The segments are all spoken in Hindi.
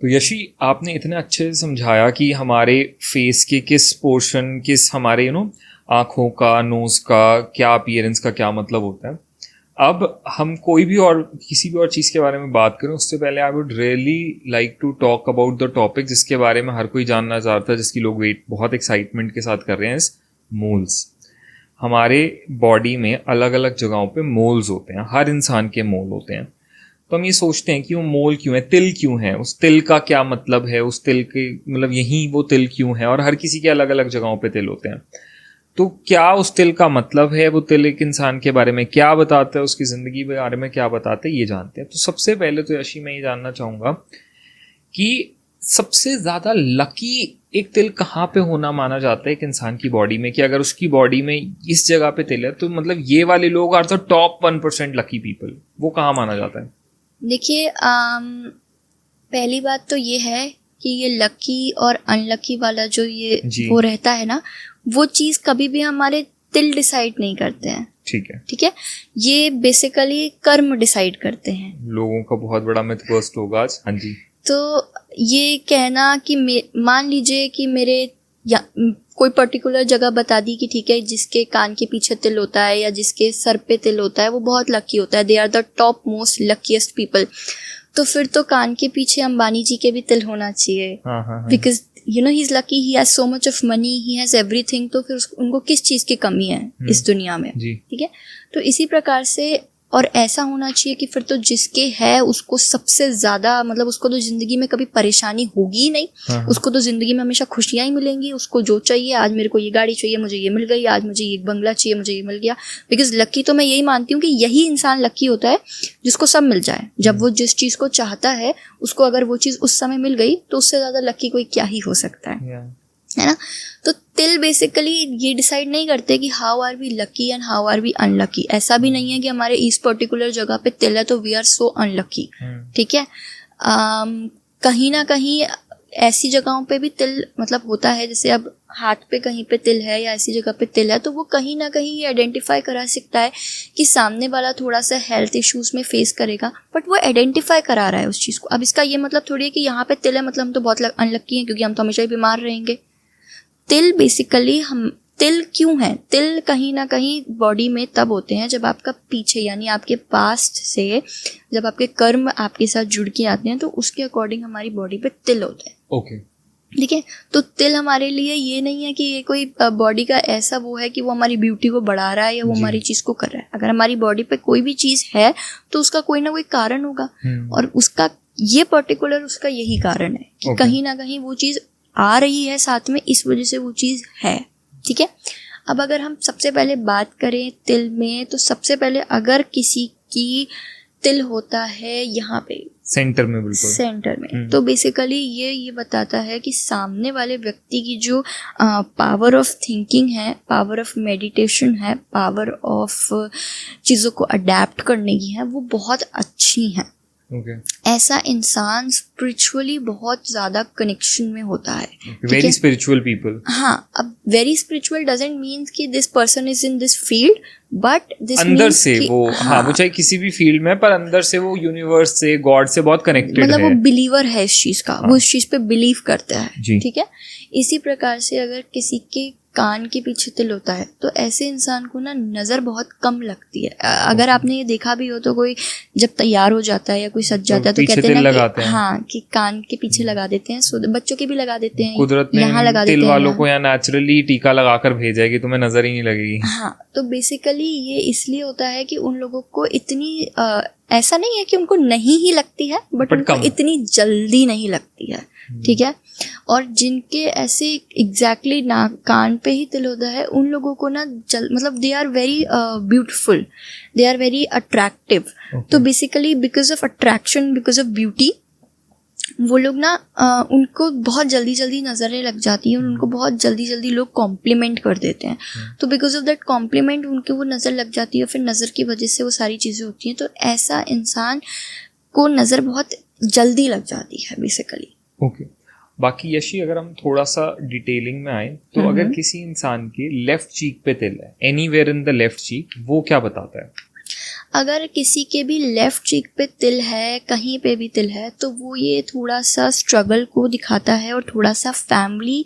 तो यशी, आपने इतने अच्छे से समझाया कि हमारे फेस के किस पोर्शन, किस हमारे आँखों का, नोज का क्या अपीयरेंस का क्या मतलब होता है। अब हम कोई भी और किसी भी और चीज़ के बारे में बात करें उससे पहले I would really like to talk about the topic जिसके बारे में हर कोई जानना चाहता है, जिसकी लोग वेट बहुत एक्साइटमेंट के साथ कर रहे हैं, मोल्स। हमारे बॉडी में अलग अलग जगहों पे मोल्स होते हैं, हर इंसान के मोल होते हैं। तो हम ये सोचते हैं कि वो मोल क्यों है, तिल क्यों है, उस तिल का क्या मतलब है, उस तिल के मतलब यही वो तिल क्यों है, और हर किसी के अलग अलग जगहों पे तिल होते हैं। तो क्या उस तिल का मतलब है, वो तिल एक इंसान के बारे में क्या बताता है, उसकी ज़िंदगी के बारे में क्या बताता है, ये जानते हैं। तो सबसे पहले तो यशी मैं ये जानना चाहूँगा कि सबसे ज़्यादा लकी एक तिल कहाँ पे होना माना जाता है एक इंसान की बॉडी में, कि अगर उसकी बॉडी में इस जगह पे तिल है तो मतलब ये वाले लोग are the top 1% lucky people, वो कहाँ माना जाता है? देखिए, पहली बात तो ये है कि ये लकी और अनलकी वाला जो ये वो रहता है ना, वो चीज़ कभी भी हमारे तिल डिसाइड नहीं करते हैं। ठीक है, ये बेसिकली कर्म डिसाइड करते हैं। लोगों का बहुत बड़ा मिथ बस्ट होगा आज। हाँ जी। तो ये कहना कि मान लीजिए कि मेरे या कोई पर्टिकुलर जगह बता दी कि ठीक है, जिसके कान के पीछे तिल होता है या जिसके सर पे तिल होता है वो बहुत लकी होता है, they are the top most luckiest people. तो फिर तो कान के पीछे अंबानी जी के भी तिल होना चाहिए, because you know he is lucky, he has so much of money, he has everything. तो फिर उनको किस चीज़ की कमी है इस दुनिया में? ठीक है, तो इसी प्रकार से और ऐसा होना चाहिए कि फिर तो जिसके है उसको सबसे ज़्यादा, मतलब उसको तो ज़िंदगी में कभी परेशानी होगी ही नहीं, उसको तो ज़िंदगी में हमेशा खुशियाँ ही मिलेंगी। उसको जो चाहिए, आज मेरे को ये गाड़ी चाहिए, मुझे ये मिल गई, आज मुझे ये बंगला चाहिए, मुझे ये मिल गया। बिकॉज लकी तो मैं यही मानती हूँ कि यही इंसान लकी होता है जिसको सब मिल जाए। जब वो जिस चीज़ को चाहता है उसको अगर वो चीज़ उस समय मिल गई तो उससे ज़्यादा लकी कोई क्या ही हो सकता है ना। तो तिल बेसिकली ये डिसाइड नहीं करते कि how are we lucky and how are we unlucky. ऐसा भी नहीं है कि हमारे इस पर्टिकुलर जगह पे तिल है तो वी आर सो अनलकी। ठीक है, कहीं ना कहीं ऐसी जगहों पे भी तिल मतलब होता है, जैसे अब हाथ पे कहीं पे तिल है या ऐसी जगह पे तिल है तो वो कहीं ना कहीं ये आइडेंटिफाई करा सकता है कि सामने वाला थोड़ा सा हेल्थ इश्यूज में फेस करेगा, बट वो आइडेंटिफाई करा रहा है उस चीज़ को। अब इसका ये मतलब थोड़ी है कि यहाँ पे तिल है मतलब हम तो बहुत अनलकी हैं क्योंकि हम तो हमेशा ही बीमार रहेंगे। तिल बेसिकली हम तिल क्यों है? तिल कहीं ना कहीं बॉडी में तब होते हैं जब आपका पीछे यानी आपके पास्ट से जब आपके कर्म आपके साथ जुड़ के आते हैं तो उसके अकॉर्डिंग हमारी बॉडी पे तिल होते हैं। ओके, ठीक है, तो तिल हमारे लिए ये नहीं है कि ये कोई बॉडी का ऐसा वो है कि वो हमारी ब्यूटी को बढ़ा रहा है या वो हमारी चीज़ को कर रहा है। अगर हमारी बॉडी पे कोई भी चीज़ है तो उसका कोई ना कोई कारण होगा, और उसका ये पर्टिकुलर उसका यही कारण है कि कहीं ना कहीं वो चीज़ आ रही है साथ में, इस वजह से वो चीज़ है। ठीक है, अब अगर हम सबसे पहले बात करें तिल में, तो सबसे पहले अगर किसी की तिल होता है यहाँ पे सेंटर में, बिल्कुल सेंटर में, तो बेसिकली ये बताता है कि सामने वाले व्यक्ति की जो पावर ऑफ थिंकिंग है, पावर ऑफ मेडिटेशन है, पावर ऑफ चीज़ों को अडेप्ट करने की है, वो बहुत अच्छी है। ऐसा इंसान स्पिरिचुअली बहुत ज़्यादा कनेक्शन में होता है। Very spiritual people. हाँ, अब वेरी स्पिरिचुअल डजंट मीन्स कि this person is in this field, but this अंदर से वो वो चाहे किसी भी फील्ड में, पर अंदर से वो यूनिवर्स से, गॉड से बहुत कनेक्टेड मतलब है। वो बिलीवर है इस चीज़ का, वो इस चीज़ पे बिलीव करता है। ठीक है, इसी प्रकार से अगर किसी के कान के पीछे तिल होता है तो ऐसे इंसान को ना नज़र बहुत कम लगती है। अगर आपने ये देखा भी हो तो कोई जब तैयार हो जाता है या कोई सज जाता है तो कहते हैं ना कि हाँ कि कान के पीछे लगा देते हैं, सो बच्चों के भी लगा देते हैं, कुदरत ने यहाँ लगा तिल देते हैं वालों को यहाँ नेचुरली टीका लगाकर भेजा है कि तुम्हें नजर ही नहीं लगेगी। हाँ, तो बेसिकली ये इसलिए होता है कि उन लोगों को इतनी ऐसा नहीं है कि उनको नहीं ही लगती है, बट उनको इतनी जल्दी नहीं लगती है। ठीक है, और जिनके ऐसे एग्जैक्टली ना कान पे ही तिल होता है उन लोगों को ना मतलब they are very beautiful, they are very attractive. तो basically because of attraction, because of beauty, वो लोग ना उनको बहुत जल्दी जल्दी नज़रें लग जाती हैं और उनको बहुत जल्दी जल्दी लोग कॉम्प्लीमेंट कर देते हैं। तो बिकॉज ऑफ दैट कॉम्प्लीमेंट उनके वो नज़र लग जाती है, फिर नज़र की वजह से वो सारी चीज़ें होती हैं। तो ऐसा इंसान को नज़र बहुत जल्दी लग जाती है बेसिकली। ओके, बाकी यशी अगर हम थोड़ा सा डिटेलिंग में आए तो अगर किसी इंसान के लेफ्ट चीक पे तिल है, एनीवेयर इन द लेफ्ट चीक, वो क्या बताता है? अगर किसी के भी लेफ्ट चीक पे तिल है, कहीं पे भी तिल है, तो वो ये थोड़ा सा स्ट्रगल को दिखाता है और थोड़ा सा फैमिली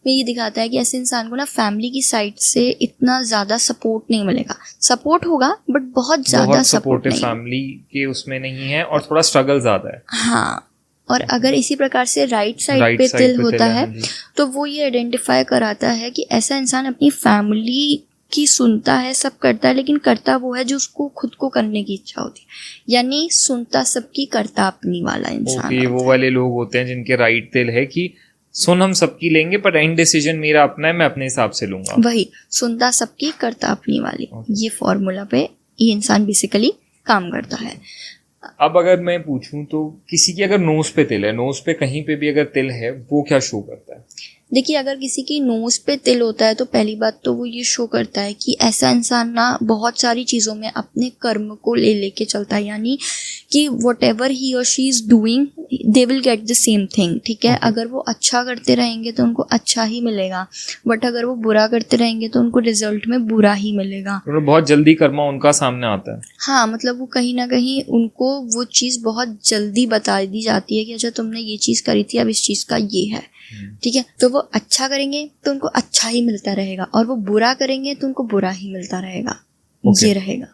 में ये दिखाता है कि ऐसे इंसान को ना फैमिली की साइड से इतना ज़्यादा सपोर्ट नहीं मिलेगा। सपोर्ट होगा बट बहुत ज़्यादा बहुत सपोर्ट सपोर्टिव नहीं। फैमिली के उसमें नहीं है और थोड़ा स्ट्रगल ज्यादा है। हाँ, और अगर इसी प्रकार से राइट साइड राइट पे साइड तिल होता है, हाँ जी। तो वो ये आइडेंटिफाई कराता है कि ऐसा इंसान अपनी फैमिली की सुनता है, सब करता है, लेकिन करता वो है जो उसको खुद को करने की इच्छा होती है। यानी सुनता सबकी, करता अपनी वाला इंसान ओके, वो होता है। वाले लोग होते हैं जिनके राइट तिल है कि सुन हम सबकी लेंगे पर एंड डिसीजन मेरा अपना है, मैं अपने हिसाब से लूंगा। वही सुनता सबकी, करता अपनी वाली, Okay. ये फॉर्मूला पे ये इंसान बेसिकली काम करता है। अब अगर मैं पूछूं तो किसी की अगर नोज पे तिल है, नोज पे कहीं पे भी अगर तिल है, वो क्या शो करता है? देखिए, अगर किसी की नोज पे तिल होता है तो पहली बात तो वो ये शो करता है कि ऐसा इंसान ना बहुत सारी चीज़ों में अपने कर्म को ले लेके चलता है। यानी कि वट एवर ही और she is doing they will get the same thing. ठीक है, अगर वो अच्छा करते रहेंगे तो उनको अच्छा ही मिलेगा, बट अगर वो बुरा करते रहेंगे तो उनको रिजल्ट में बुरा ही मिलेगा। तो बहुत जल्दी कर्मा उनका सामने आता है। हाँ, मतलब वो कहीं ना कहीं उनको वो चीज़ बहुत जल्दी बता दी जाती है कि अच्छा तुमने ये चीज़ करी थी, अब इस चीज़ का ये है। ठीक है, तो वो अच्छा करेंगे तो उनको अच्छा ही मिलता रहेगा, और वो बुरा करेंगे तो उनको बुरा ही मिलता रहेगा। Okay. ये रहेगा।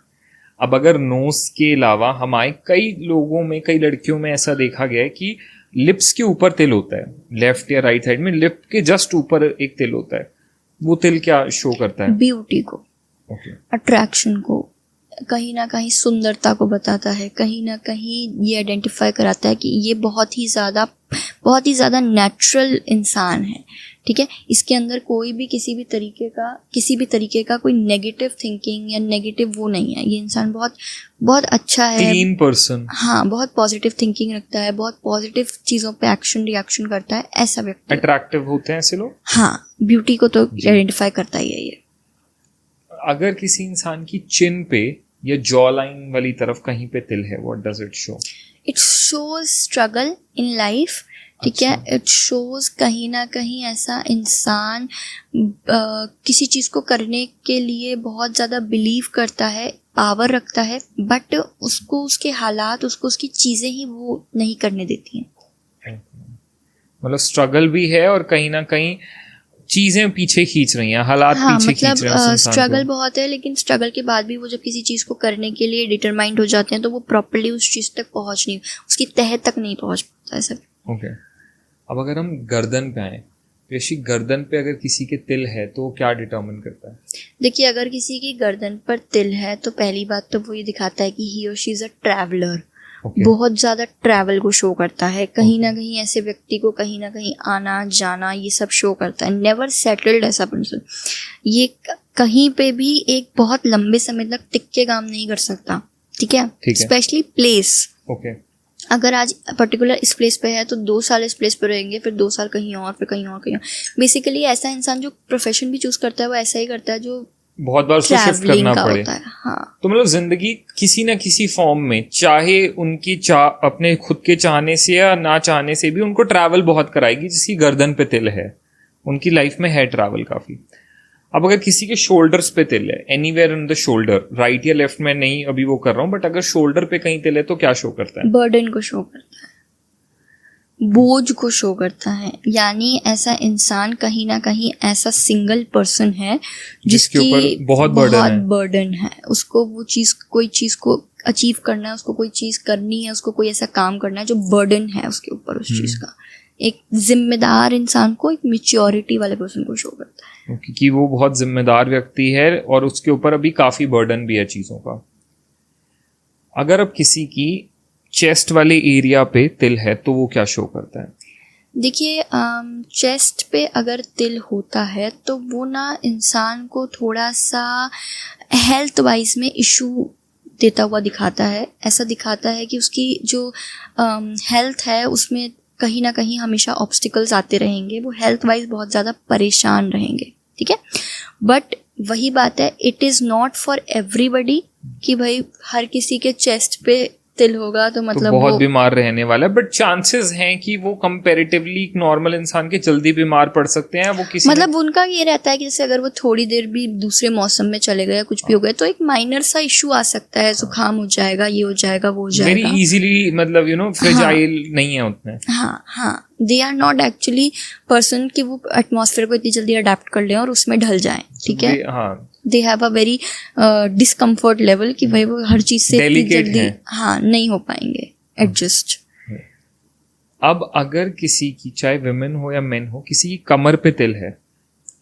अब अगर नोज के अलावा हमारे कई लोगों में, कई लड़कियों में ऐसा देखा गया है कि लिप्स के ऊपर तिल होता है, लेफ्ट या राइट साइड में लिप के जस्ट ऊपर एक तिल होता है। वो तिल क्या शो करता है? ब्यूटी को, ओके, अट्रैक्शन को, कहीं ना कहीं सुंदरता को बताता है, कहीं ना कहीं ये आइडेंटिफाई कराता है कि ये बहुत ही ज़्यादा नेचुरल इंसान है। ठीक है, इसके अंदर कोई भी किसी भी तरीके का कोई नेगेटिव थिंकिंग या नेगेटिव वो नहीं है। ये इंसान बहुत अच्छा है, क्लीन पर्सन। हाँ, बहुत पॉजिटिव थिंकिंग रखता है, बहुत पॉजिटिव चीज़ों पे एक्शन रिएक्शन करता है, ऐसा व्यक्ति। अट्रैक्टिव होते हैं ऐसे लोग। हाँ, ब्यूटी को तो आइडेंटिफाई करता ही है ये। अगर किसी इंसान की चिन पे या जॉ लाइन वाली तरफ कहीं पे तिल है, what does it show? It shows struggle in life. ठीक है, इट शोज कहीं ना कहीं ऐसा इंसान किसी चीज़ को करने के लिए बहुत ज़्यादा बिलीव करता है, पावर रखता है, बट उसको उसके हालात, उसको उसकी चीज़ें ही वो नहीं करने देती हैं। मतलब स्ट्रगल भी है और कहीं ना कहीं चीजें पीछे खींच रही हैं, हालात हाँ, पीछे खींच रहे हैं उस मतलब इंसान स्ट्रगल को। बहुत है, लेकिन स्ट्रगल के बाद भी वो जब किसी चीज़ को करने के लिए डिटरमाइंड हो जाते हैं तो वो प्रॉपर्ली उस चीज़ तक पहुँच नहीं, उसकी तह तक नहीं पहुँच पाता है सब। ओके, अब अगर हम गर्दन पे आए, तो ऐसी गर्दन पे अगर किसी के तिल है तो वो क्या डिटरमिन करता है? देखिए, अगर किसी की गर्दन पर तिल है तो पहली बात तो वो ये दिखाता है कि ही और she is a traveller. Okay. बहुत ज़्यादा ट्रैवल को शो करता है। कहीं ना कहीं ऐसे व्यक्ति को कहीं ना कहीं आना जाना ये सब शो करता है। नेवर सेटल्ड ऐसा पर्सन, ये कहीं पे भी एक बहुत लंबे समय तक टिक के काम नहीं कर सकता। ठीक है, स्पेशली प्लेस। ओके, अगर आज पर्टिकुलर इस प्लेस पे है तो 2 साल इस प्लेस पे रहेंगे, फिर 2 साल कहीं और, फिर कहीं और, कहीं और। बेसिकली ऐसा इंसान जो प्रोफेशन भी चूज करता है वो ऐसा ही करता है जो बहुत बार उसको शिफ्ट करना पड़े। हाँ, तो मतलब जिंदगी किसी ना किसी फॉर्म में, चाहे उनकी अपने खुद के चाहने से या ना चाहने से भी, उनको ट्रैवल बहुत कराएगी। जिसकी गर्दन पे तिल है उनकी लाइफ में है ट्रैवल काफी। अब अगर किसी के शोल्डर्स पे तिल है, anywhere in the shoulder, right या लेफ्ट में नहीं अभी वो कर रहा हूँ, बट अगर शोल्डर पे कहीं तिल है तो क्या शो करता है? बर्डन को शो करता है, बोझ को शो करता है। यानी ऐसा इंसान कहीं ना कहीं ऐसा सिंगल पर्सन है जिसके ऊपर बहुत बर्डन है। उसको वो चीज़, कोई चीज़ को अचीव करना है, उसको कोई चीज़ करनी है, उसको कोई ऐसा काम करना है जो बर्डन है उसके ऊपर उस चीज़ का। एक जिम्मेदार इंसान को, एक मैच्योरिटी वाले पर्सन को शो करता है, क्योंकि वो बहुत जिम्मेदार व्यक्ति है और उसके ऊपर अभी काफी बर्डन भी है चीजों का। अगर अब किसी की चेस्ट वाले एरिया पे तिल है तो वो क्या शो करता है? देखिए, चेस्ट पे अगर तिल होता है तो वो ना इंसान को थोड़ा सा हेल्थ वाइज में इशू देता हुआ दिखाता है। ऐसा दिखाता है कि उसकी जो हेल्थ है उसमें कहीं ना कहीं हमेशा ऑब्स्टिकल्स आते रहेंगे, वो हेल्थ वाइज बहुत ज़्यादा परेशान रहेंगे। ठीक है, बट वही बात है, it is not for everybody कि भाई हर किसी के चेस्ट पे तिल होगा तो तो मतलब बहुत वो बीमार रहने वाला है, बट चांसेस हैं कि वो कंपैरेटिवली नॉर्मल इंसान के जल्दी बीमार पड़ सकते हैं। वो किसी मतलब उनका ये रहता है कि जैसे अगर वो थोड़ी देर भी दूसरे मौसम में चले गए या कुछ भी हो गए तो एक माइनर सा इशू आ सकता है, जुकाम हो जाएगा, ये हो जाएगा, वो हो वेरी जाएगा। इजीली मतलब फ्रेजाइल नहीं है उतने। हाँ हाँ, they are not actually person कि वो एटमॉस्फेयर को इतनी जल्दी अडेप्ट कर लें और उसमें ढल जाएं, ठीक है। हाँ, they have a very discomfort level कि भाई वो हर चीज से इतनी Delicate जल्दी हैं। हाँ नहीं हो पाएंगे एडजस्ट। अब अगर किसी की, चाहे वुमेन हो या मेन हो, किसी की कमर पे तिल है,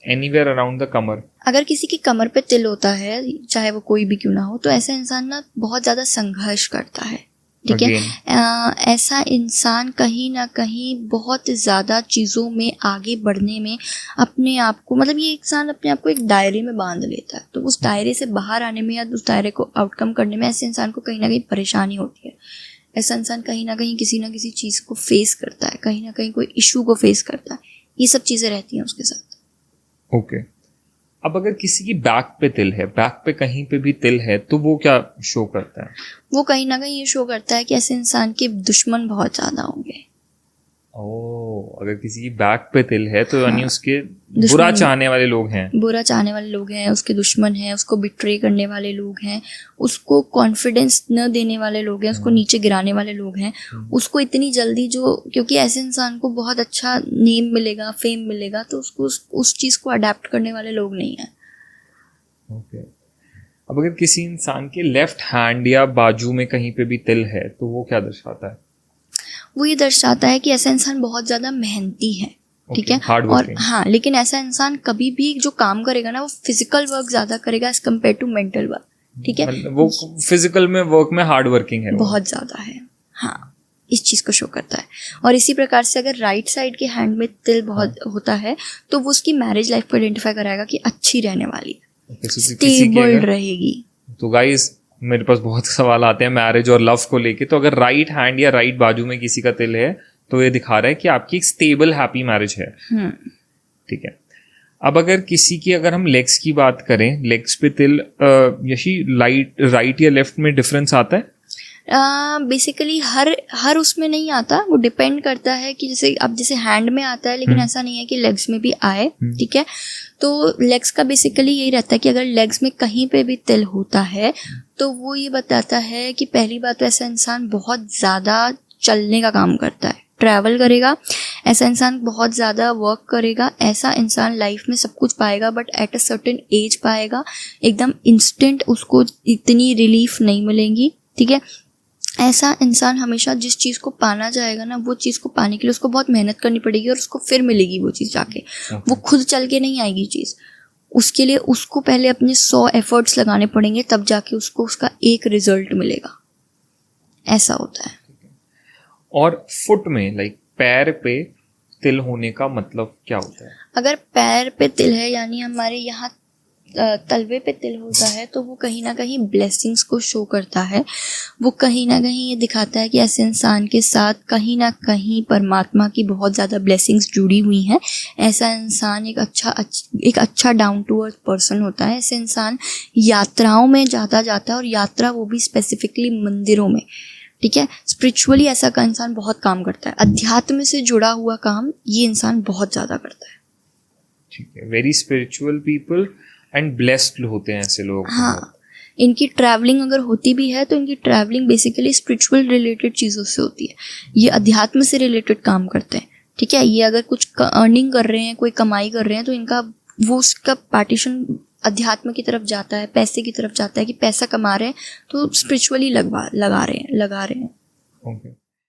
एनीवेयर अराउंड द कमर, अगर किसी की कमर पे तिल होता है, चाहे वो कोई भी क्यों ना हो, तो ऐसा इंसान ना बहुत ज़्यादा संघर्ष करता है, ठीक है। ऐसा इंसान कहीं ना कहीं बहुत ज़्यादा चीज़ों में आगे बढ़ने में अपने आप को, मतलब ये इंसान अपने आप को एक दायरे में बांध लेता है, तो उस दायरे से बाहर आने में या उस दायरे को आउटकम करने में ऐसे इंसान को कहीं ना कहीं परेशानी होती है। ऐसा इंसान कहीं ना किसी चीज़ को फेस करता है, कहीं ना कहीं कोई इशू को फेस करता है, ये सब चीज़ें रहती हैं उसके साथ। ओके। अब अगर किसी की बैक पे तिल है, बैक पे कहीं पे भी तिल है, तो वो क्या शो करता है? वो कहीं ना कहीं ये शो करता है कि ऐसे इंसान के दुश्मन बहुत ज़्यादा होंगे। ओह, अगर किसी की बैक पे तिल है तो यानी हाँ, उसके बुरा चाहने वाले लोग हैं। बुरा चाहने वाले लोग हैं, उसके दुश्मन हैं, उसको बिट्रे करने वाले लोग हैं, उसको कॉन्फिडेंस न देने वाले लोग हैं, उसको नीचे गिराने वाले लोग हैं, उसको इतनी जल्दी क्योंकि ऐसे इंसान को बहुत अच्छा नेम मिलेगा, फेम मिलेगा, तो उसको उस चीज़ को अडेप्ट करने वाले लोग नहीं हैं। ओके। अब अगर किसी इंसान के लेफ्ट हैंड या बाजू में कहीं पे भी तिल है तो वो क्या दर्शाता है? वो ये दर्शाता है कि ऐसा इंसान बहुत ज़्यादा मेहनती है, ठीक है। हार्ड और वर्किंग। हाँ, लेकिन ऐसा इंसान कभी भी जो काम करेगा ना वो फिजिकल वर्क ज़्यादा करेगा as compare to mental work, ठीक है। मतलब वो फिजिकल में वर्क में हार्ड वर्किंग है, बहुत ज़्यादा है, हाँ, इस चीज़ को शो करता है। और इसी प्रकार से अगर राइट साइड के हैंड में तिल बहुत होता है तो वो उसकी मैरिज लाइफ को आइडेंटिफाई कराएगा कि अच्छी रहने वाली है, स्टेबल रहेगी। तो गाइस, मेरे पास बहुत सवाल आते हैं मैरिज और लव को लेके। तो अगर राइट हैंड या राइट बाजू में किसी का तिल है तो ये दिखा रहा है कि आपकी एक स्टेबल हैप्पी मैरिज है, ठीक है। अब अगर किसी की, अगर हम लेग्स की बात करें, लेग्स पे तिल, यशी राइट या लेफ्ट में डिफरेंस आता है? बेसिकली हर उसमें नहीं आता, वो डिपेंड करता है कि जैसे हैंड में आता है, लेकिन ऐसा नहीं है कि लेग्स में भी आए, ठीक है। तो लेग्स का बेसिकली यही रहता है कि अगर लेग्स में कहीं पे भी तिल होता है तो वो ये बताता है कि पहली बात तो ऐसा इंसान बहुत ज़्यादा चलने का काम करता है, ट्रैवल करेगा, ऐसा इंसान बहुत ज़्यादा वर्क करेगा, ऐसा इंसान लाइफ में सब कुछ पाएगा but at a certain age पाएगा, एकदम इंस्टेंट उसको इतनी रिलीफ नहीं मिलेंगी, ठीक है। ऐसा इंसान हमेशा जिस चीज़ को पाना चाहेगा ना, वो चीज़ को पाने के लिए उसको बहुत मेहनत करनी पड़ेगी और उसको फिर मिलेगी वो चीज़ जाके, वो खुद चल के नहीं आएगी चीज़, उसके लिए उसको पहले अपने 100 एफर्ट्स लगाने पड़ेंगे तब जाके उसको उसका एक रिजल्ट मिलेगा, ऐसा होता है। और फुट में, लाइक पैर पे तिल होने का मतलब क्या होता है? अगर पैर पे तिल है यानी हमारे यहाँ तलवे पे तिल होता है तो वो कहीं ना कहीं ब्लेसिंग्स को शो करता है, वो कहीं ना कहीं ये दिखाता है कि ऐसे इंसान के साथ कहीं ना कहीं परमात्मा की बहुत ज़्यादा ब्लेसिंग्स जुड़ी हुई हैं। ऐसा इंसान एक अच्छा डाउन टू अर्थ पर्सन होता है। ऐसे इंसान यात्राओं में ज़्यादा जाता है और यात्रा वो भी स्पेसिफिकली मंदिरों में, ठीक है। स्पिरिचुअली ऐसा का इंसान बहुत काम करता है, अध्यात्म से जुड़ा हुआ काम ये इंसान बहुत ज़्यादा करता है, ठीक है। Very spiritual people and blessed होते हैं ऐसे लोग। हाँ, इनकी ट्रैवलिंग अगर होती भी है तो इनकी ट्रैवलिंग बेसिकली स्पिरिचुअल रिलेटेड चीज़ों से होती है, ये अध्यात्म से रिलेटेड काम करते हैं, ठीक है। ये अगर कुछ अर्निंग कर रहे हैं, कोई कमाई कर रहे हैं तो इनका वो उसका पार्टीशन अध्यात्म की तरफ जाता है, पैसे की तरफ जाता है कि पैसा कमा रहे हैं तो स्पिरिचुअली लगा रहे हैं। ओके।